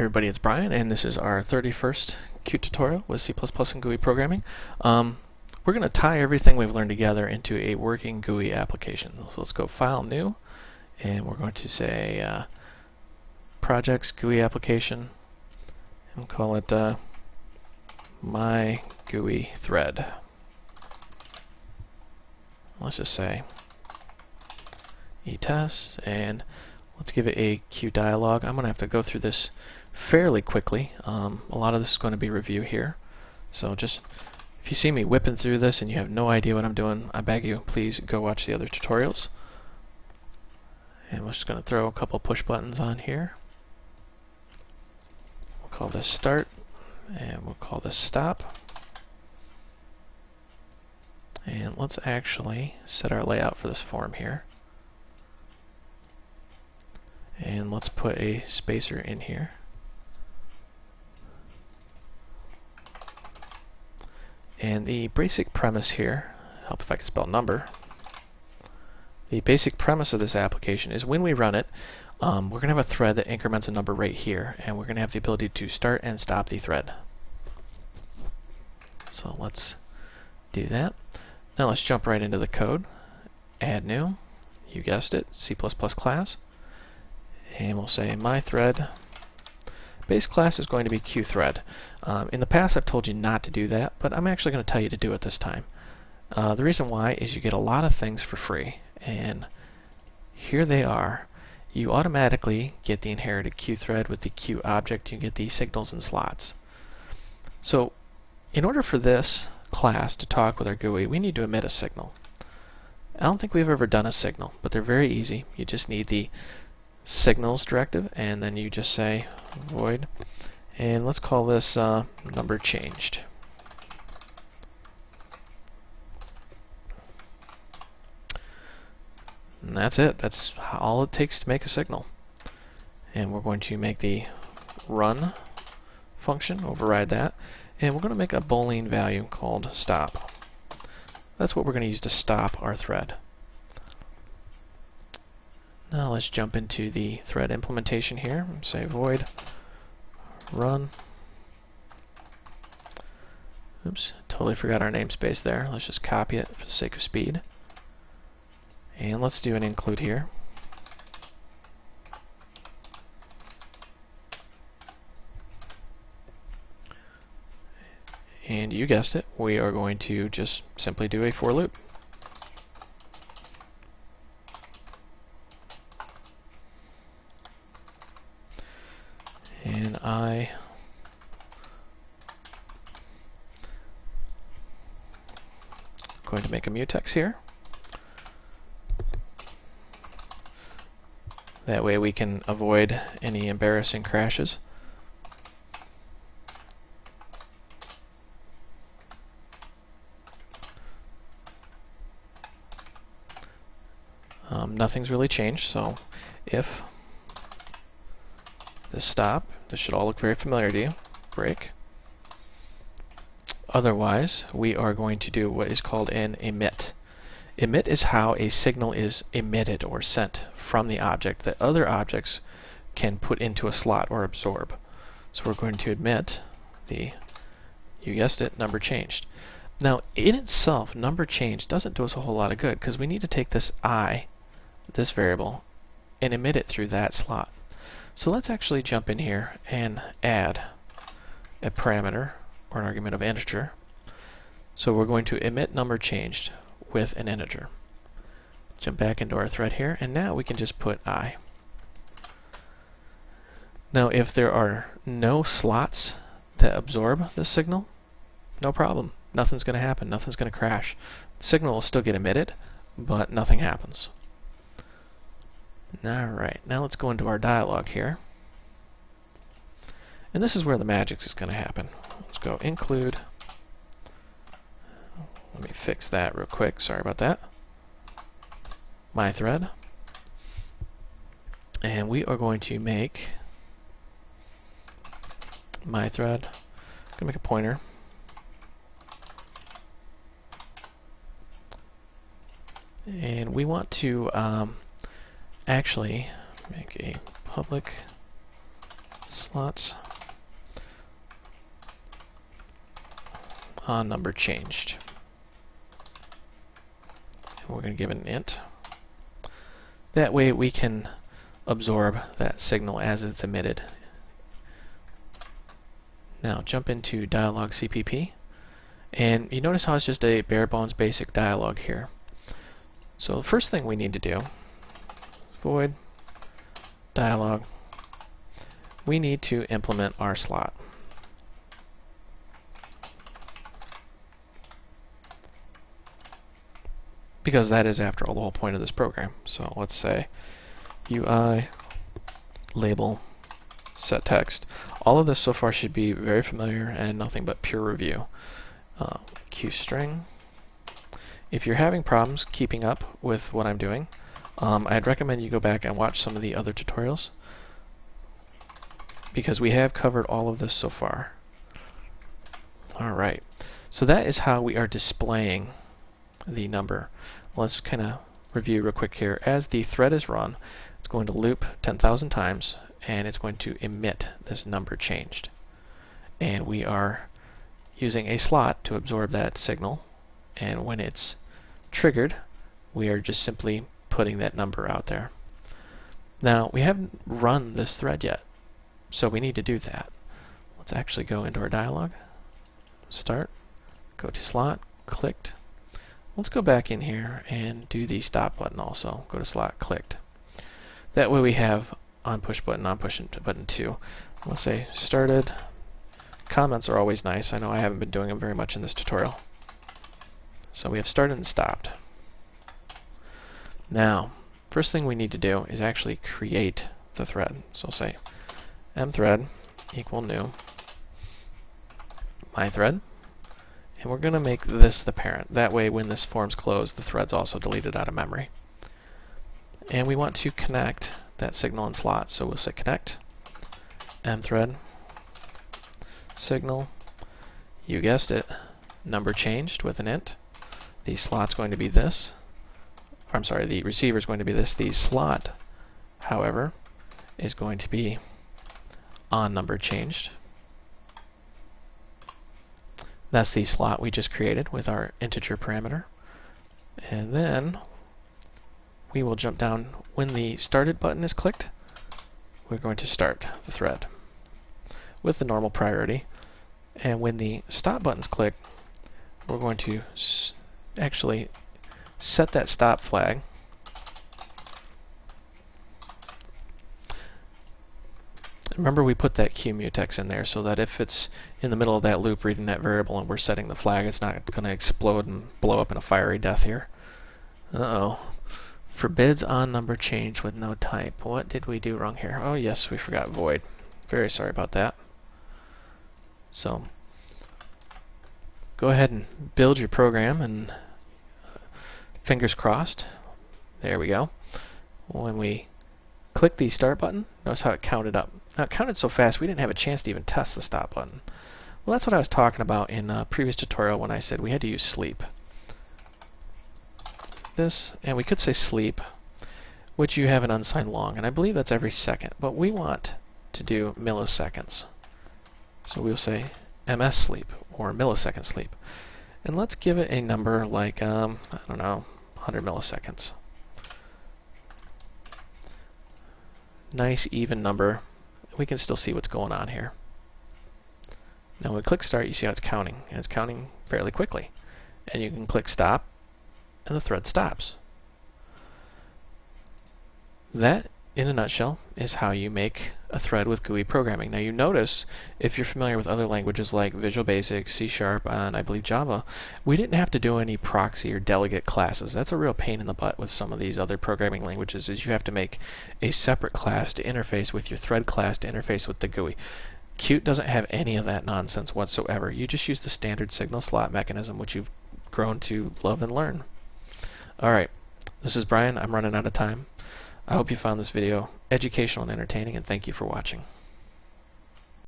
Everybody, it's Brian, and this is our 31st Q tutorial with C++ and GUI programming. We're going to tie everything we've learned together into a working GUI application. So let's go File, New, and we're going to say Projects, GUI Application, and we'll call it My GUI Thread. Let's just say eTest, and let's give it a Q dialog. I'm going to have to go through this fairly quickly. A lot of this is going to be review here. So just, if you see me whipping through this and you have no idea what I'm doing, I beg you, please go watch the other tutorials. And we're just going to throw a couple push buttons on here. We'll call this Start, and we'll call this Stop. And let's actually set our layout for this form here. And let's put a spacer in here. And the basic premise here, help if I can spell number, the basic premise of this application is when we run it, we're going to have a thread that increments a number right here, and we're going to have the ability to start and stop the thread. So let's do that. Now let's jump right into the code. Add new, you guessed it, C++ class. And we'll say my thread. Base class is going to be QThread. In the past I've told you not to do that, but I'm actually going to tell you to do it this time. The reason why is you get a lot of things for free, and here they are. You automatically get the inherited QThread with the Q object. You get the signals and slots. So in order for this class to talk with our GUI, we need to emit a signal. I don't think we've ever done a signal, but they're very easy. You just need the signals directive, and then you just say void, and let's call this number changed. And that's it. That's all it takes to make a signal. And we're going to make the run function, override that, and we're going to make a Boolean value called stop. That's what we're going to use to stop our thread. Now let's jump into the thread implementation here and say void run. Oops, totally forgot our namespace there. Let's just copy it for the sake of speed. And let's do an include here. And you guessed it, we are going to just simply do a for loop. And I'm going to make a mutex here. That way we can avoid any embarrassing crashes. Nothing's really changed, so if this stop, this should all look very familiar to you, break. Otherwise, we are going to do what is called an emit. Emit is how a signal is emitted or sent from the object that other objects can put into a slot or absorb. So we're going to emit the, you guessed it, number changed. Now, in itself, number changed doesn't do us a whole lot of good because we need to take this I, this variable, and emit it through that slot. So let's actually jump in here and add a parameter or an argument of integer. So we're going to emit number changed with an integer. Jump back into our thread here, and now we can just put I. Now if there are no slots to absorb the signal, no problem. Nothing's going to happen. Nothing's going to crash. The signal will still get emitted, but nothing happens. Alright, now let's go into our dialog here. And this is where the magic is going to happen. Let's go include. Let me fix that real quick. Sorry about that. My thread. And we are going to make my thread. I'm going to make a pointer. And we want to actually make a public / slots on number changed. And we're going to give it an int. That way we can absorb that signal as it's emitted. Now jump into dialog CPP, and you notice how it's just a bare bones basic dialog here. So the first thing we need to do, void dialog, we need to implement our slot. Because that is, after all, the whole point of this program. So let's say UI label set text. All of this so far should be very familiar and nothing but pure review. QString. If you're having problems keeping up with what I'm doing, I'd recommend you go back and watch some of the other tutorials, because we have covered all of this so far. Alright, so that is how we are displaying the number. Let's kind of review real quick here. As the thread is run, it's going to loop 10,000 times, and it's going to emit this number changed. And we are using a slot to absorb that signal, and when it's triggered, we are just simply putting that number out there. Now, we haven't run this thread yet, so we need to do that. Let's actually go into our dialog, start, go to slot, clicked. Let's go back in here and do the stop button also. Go to slot, clicked. That way we have on push button, on push button 2. Let's say started. Comments are always nice. I know I haven't been doing them very much in this tutorial. So we have started and stopped. Now, first thing we need to do is actually create the thread. So I'll say mthread equal new mythread. And we're going to make this the parent. That way when this form's closed, the thread's also deleted out of memory. And we want to connect that signal and slot. So we'll say connect mthread signal, you guessed it, number changed with an int. The slot's going to be this. I'm sorry, the receiver is going to be this. The slot, however, is going to be on number changed. That's the slot we just created with our integer parameter. And then we will jump down. When the started button is clicked, we're going to start the thread with the normal priority. And when the stop button's clicked, we're going to actually set that stop flag. Remember, we put that QMutex in there so that if it's in the middle of that loop reading that variable and we're setting the flag, it's not going to explode and blow up in a fiery death here. Uh-oh. Forbids on number change with no type. What did we do wrong here? Oh yes, we forgot void. Very sorry about that. So go ahead and build your program, and fingers crossed. There we go. When we click the start button, notice how it counted up. Now it counted so fast we didn't have a chance to even test the stop button. Well, that's what I was talking about in a previous tutorial when I said we had to use sleep. This, and we could say sleep, which you have an unsigned long, and I believe that's every second, but we want to do milliseconds. So we'll say ms sleep or millisecond sleep. And let's give it a number like, I don't know, 100 milliseconds. Nice even number. We can still see what's going on here. Now when we click start, you see how it's counting, and it's counting fairly quickly. And you can click stop, and the thread stops. That, in a nutshell, is how you make a thread with GUI programming. Now you notice, if you're familiar with other languages like Visual Basic, C#, and I believe Java, we didn't have to do any proxy or delegate classes. That's a real pain in the butt with some of these other programming languages, is you have to make a separate class to interface with your thread class to interface with the GUI. Qt doesn't have any of that nonsense whatsoever. You just use the standard signal slot mechanism, which you've grown to love and learn. Alright, this is Brian. I'm running out of time. I hope you found this video educational and entertaining, and thank you for watching.